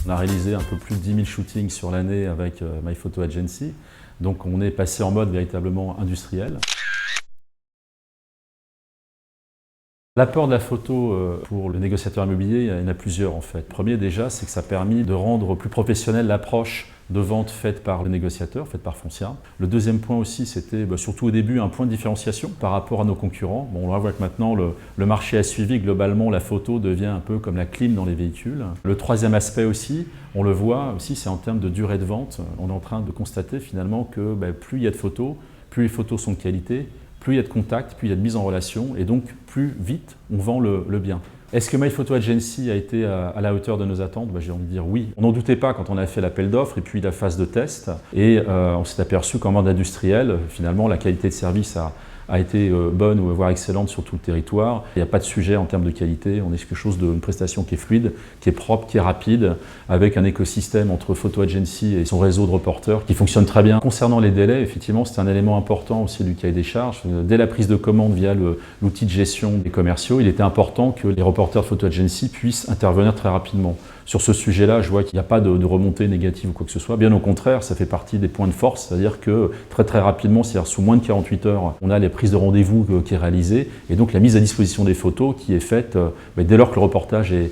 On a réalisé un peu plus de 10 000 shootings sur l'année avec My Photo Agency. Donc on est passé en mode véritablement industriel. L'apport de la photo pour le négociateur immobilier, il y en a plusieurs en fait. Le premier déjà, c'est que ça a permis de rendre plus professionnelle l'approche de vente faite par le négociateur, faite par Foncia. Le deuxième point aussi, c'était surtout au début un point de différenciation par rapport à nos concurrents. Bon, on voit que maintenant le marché a suivi, globalement la photo devient un peu comme la clim dans les véhicules. Le troisième aspect aussi, on le voit aussi, c'est en termes de durée de vente. On est en train de constater finalement que plus il y a de photos, plus les photos sont de qualité, plus il y a de contacts, plus il y a de mise en relation, et donc plus vite on vend le bien. Est-ce que My Photo Agency a été à la hauteur de nos attentes? J'ai envie de dire oui. On n'en doutait pas quand on a fait l'appel d'offres et puis la phase de test, et on s'est aperçu qu'en mode industriel, finalement la qualité de service a été bonne ou voire excellente sur tout le territoire. Il n'y a pas de sujet en termes de qualité, on est sur quelque chose d'une prestation qui est fluide, qui est propre, qui est rapide, avec un écosystème entre Photo Agency et son réseau de reporters qui fonctionne très bien. Concernant les délais, effectivement, c'est un élément important aussi du cahier des charges. Dès la prise de commande via l'outil de gestion des commerciaux, il était important que les reporters de Photo Agency puissent intervenir très rapidement. Sur ce sujet-là, je vois qu'il n'y a pas de remontée négative ou quoi que ce soit. Bien au contraire, ça fait partie des points de force, c'est-à-dire que très rapidement, c'est-à-dire sous moins de 48 heures, on a les prises de rendez-vous qui est réalisée et donc la mise à disposition des photos qui est faite dès lors que le reportage est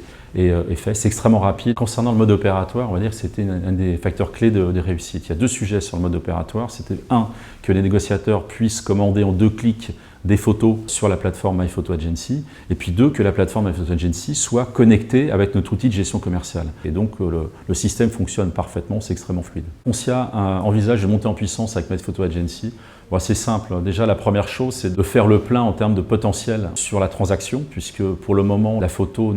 fait. C'est extrêmement rapide. Concernant le mode opératoire, on va dire que c'était un des facteurs clés de réussite. Il y a deux sujets sur le mode opératoire. C'était un, que les négociateurs puissent commander en 2 clics des photos sur la plateforme My Photo Agency, et puis 2, que la plateforme My Photo Agency soit connectée avec notre outil de gestion commerciale. Et donc le système fonctionne parfaitement, c'est extrêmement fluide. Foncia envisage de monter en puissance avec My Photo Agency. C'est simple, déjà la première chose c'est de faire le plein en termes de potentiel sur la transaction, puisque pour le moment la photo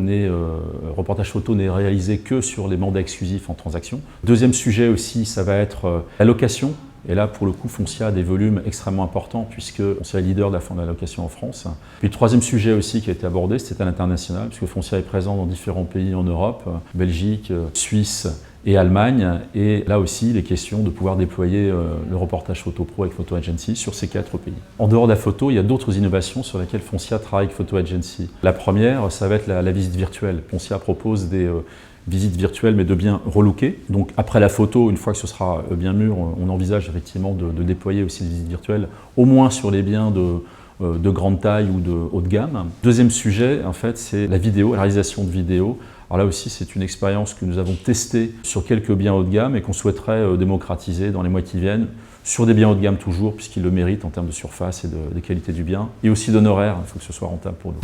reportage photo n'est réalisé que sur les mandats exclusifs en transaction. Deuxième sujet aussi, ça va être la location. Et là, pour le coup, Foncia a des volumes extrêmement importants puisque Foncia est leader de la location en France. Puis le troisième sujet aussi qui a été abordé, c'était à l'international, puisque Foncia est présent dans différents pays en Europe, Belgique, Suisse et Allemagne. Et là aussi, il est question de pouvoir déployer le reportage photo pro avec Photo Agency sur ces 4 pays. En dehors de la photo, il y a d'autres innovations sur lesquelles Foncia travaille avec Photo Agency. La première, ça va être la visite virtuelle. Foncia propose des visite virtuelle mais de biens relookés. Donc après la photo, une fois que ce sera bien mûr, on envisage effectivement de déployer aussi des visites virtuelles, au moins sur les biens de grande taille ou de haut de gamme. Deuxième sujet, en fait, c'est la vidéo, la réalisation de vidéos. Alors là aussi, c'est une expérience que nous avons testée sur quelques biens haut de gamme et qu'on souhaiterait démocratiser dans les mois qui viennent, sur des biens haut de gamme toujours, puisqu'ils le méritent en termes de surface et de qualité du bien, et aussi d'honoraires, il faut que ce soit rentable pour nous.